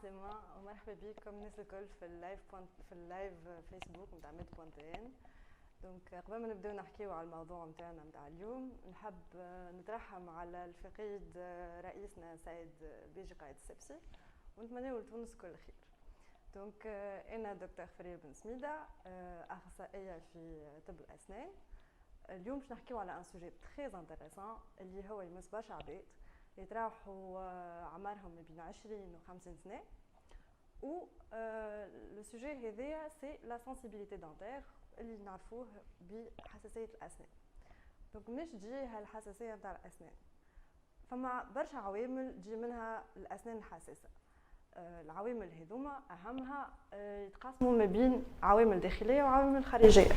عسلامة ومرحبا بكم الناس الكل في اللايف فيسبوك نتاع ميد بوانتين. دونك قبل ما نبداو نحكيو على الموضوع نتاعنا نتاع اليوم نحب نترحم على الفقيد رئيسنا سيد بيجي قايد السبسي ونتمنى لتونس كل خير. دونك انا دكتور فريد بن سميده اخصائيه في طب الاسنان. اليوم باش نحكيو على ان سوجي تري انتريسون اللي هو يمس برشا عباد يتراوحوا عمرهم ما بين 20 و 50 سنه. و لو سوجي هذايا سي لا سنسيبيليتي دانتير اللي نعرفوه بحساسيه الاسنان. دونك مناش تجي هالحساسيه نتاع الاسنان، فما برشا عوامل تجي منها الاسنان الحساسه. العوامل هذوما اهمها يتقاسموا ما بين عوامل داخليه وعوامل خارجيه.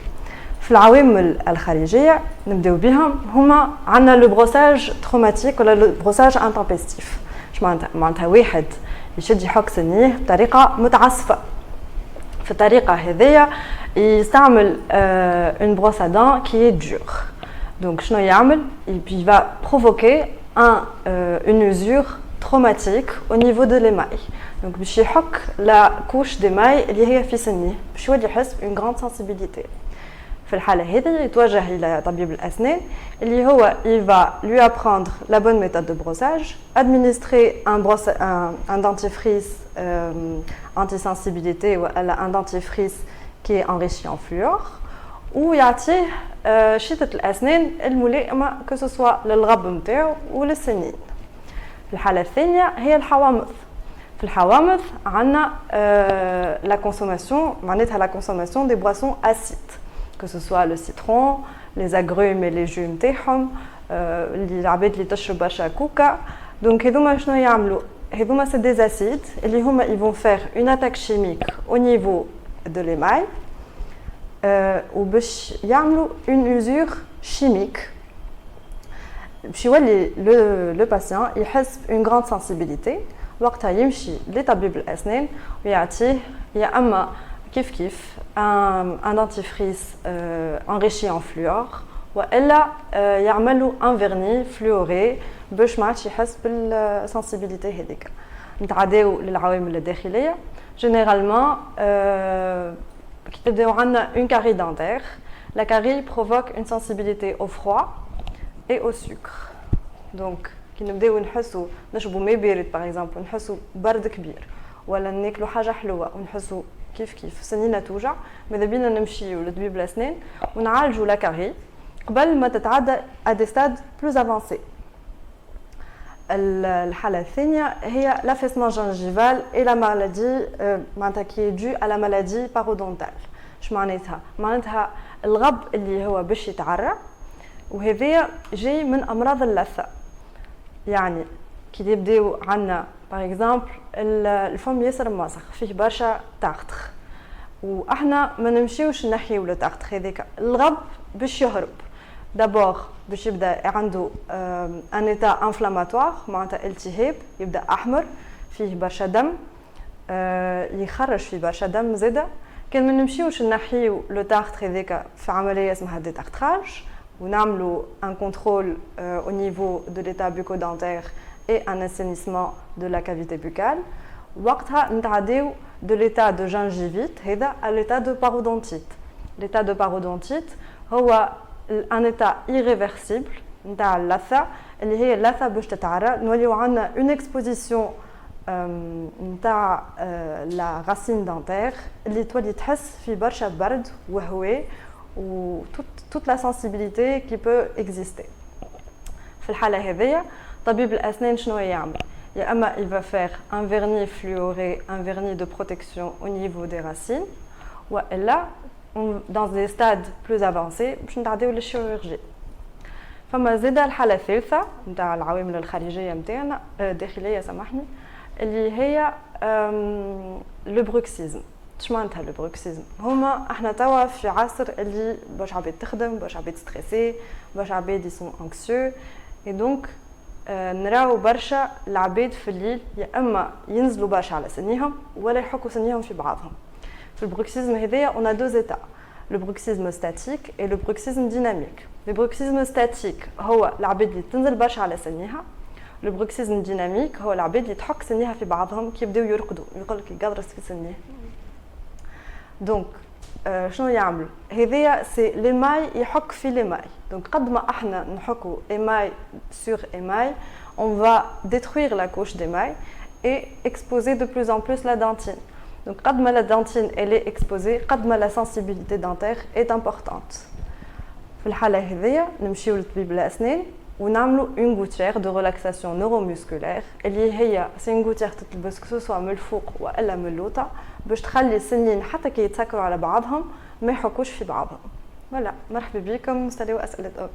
في العوامل الخارجيه نبداو بهم هما عندنا لو بروساج تروماتيك ولا لو بروساج انتمبستيف. اش معناتها واحد يشد يحك سنيه بطريقه متعسفه. في الطريقه هذيا يستعمل اون بروس ا دون كي دور. دونك شنو يعمل؟ il va provoquer une usure traumatique au niveau de l'émail. Donc باش يحك لا كوش d'émail اللي هي في سنيه باش يولي يحس une grande sensibilité. في الحالة هذه يتوجه إلى طبيب الأسنان اللي هو il va lui apprendre la bonne méthode de brossage, administrer un dentifrice anti-sensibilité ou un dentifrice qui est enrichi en fluor ويعطيه شتة الأسنان الملائمة que ce soit للغب نتاعو وللسنين. الحالة الثانية هي الحوامض. في الحوامض عندنا la consommation معناتها la consommation des boissons acides. Que ce soit le citron, les agrumes et les jus نتاعهم، العباد اللي تشرب برشا كوكا. دونك هذوما شنو يعملوا؟ هذوما سي دي اسيد اللي هما ils vont faire une attaque chimique au niveau de l'émail وباش يعملوا une usure chimique باش يولي le patient يحس une grande sensibilité. وقتها يمشي لطبيب الأسنان ويعطيه يا أما كيف un dentifrice enrichi en fluor والا يعملوا un vernis fluoré باش ما عادش يحس بالسنسيبيليتي هذيك. نتعداو للعوامل الداخليه. جينيرالمون كي تبداو عندنا une carie dentaire. La carie provoque une sensibilité au froid et au sucre. Donc كي نبداو نحسوا نشربوا ماء بارد باغ اكزومبل نحسوا برد كبير ولا ناكلوا حاجه حلوه ونحسوا كيف سنينة توجع، ماذا بينا نمشيو لطبيب الأسنان ونعالجوا لا كاري قبل ما تتعدى à des stades plus avancés. الحالة الثانية هي l'affaissement gingival et la maladie معناتها qui est due à la maladie parodontale. اش معناتها؟ معناتها الغب اللي هو باش يتعرى وهذايا جاي من أمراض اللثة. يعني كي يبداو عندنا باغ اكزومبل الفم ياسر موسخ فيه برشا تارتر واحنا ما نمشيوش نحيو لو تارتر هذاك الغب باش يهرب دابور باش يبدا عنده ان ايتا انفلاماتوار معناتها التهاب يبدا احمر فيه برشا دم يخرج فيه برشا دم زاده. كان ما نمشيوش نحيو لو تارتر هذاك في عمليه اسمها ديتارتراج ونعملوا ان كونترول au niveau de l'état bucco-dentaire et un assainissement de la cavité buccale. وقتها نتعداو de l'état de gingivite هذا à l'état de parodontite. L'état de parodontite هو un état irréversible نتاع اللثة اللي هي اللثة باش تتعرى نوليو عندنا une exposition نتاع la racine dentaire اللي تولي تحس في برشا برد وهواء و toute la sensibilité qui peut exister. في الحالة هذيا طبيب الأسنان شنو يعمل؟ يا أما il va faire un vernis fluoré, un vernis de protection au niveau des racines وإلا dans des stades plus avancés باش نتعداو للشيروurgie. فما زاده الحالة الثالثة نتاع العوامل الخارجية نتاعنا الداخلية سامحني اللي هي لو بروكسيزم. اش معناتها لو بروكسيزم؟ هما احنا توا في عصر اللي باش عباد تخدم باش عباد ستريسي باش عباد يسون انكسيو اي دونك نراو برشا العباد في الليل يا اما ينزلوا برشا على سنيهم ولا يحكوا سنيهم في بعضهم. في البروكسيزم هذايا on a deux états, le bruxisme statique et le bruxisme dynamique. le bruxisme statique هو العباد اللي تنزل برشا على سنيها لو بروكسيزم ديناميك هو العباد اللي تحك سنيها في بعضهم كي يبداو يرقدوا يقول لك يقدرس في سنيه دونك شنو يعملوا هذيا سي ليماي يحك في ليماي دونك قد ما احنا نحكوا émail sur émail on va détruire la couche d'émail et exposer de plus en plus la dentine donc قد ما la dentine elle est exposée قد ما la sensibilité dentaire est importante في الحاله هذيا نمشيو لطبيب الاسنان ونعملوا une gouttière de relaxation neuromusculaire اللي هي سي une gouttière تتلبس سواء من الفوق والا من اللوطه باش تخلي السنين حتى كي يتسكروا على بعضهم ما يحكوش في بعضهم. فوالا مرحبا بكم، نستناو اسئله.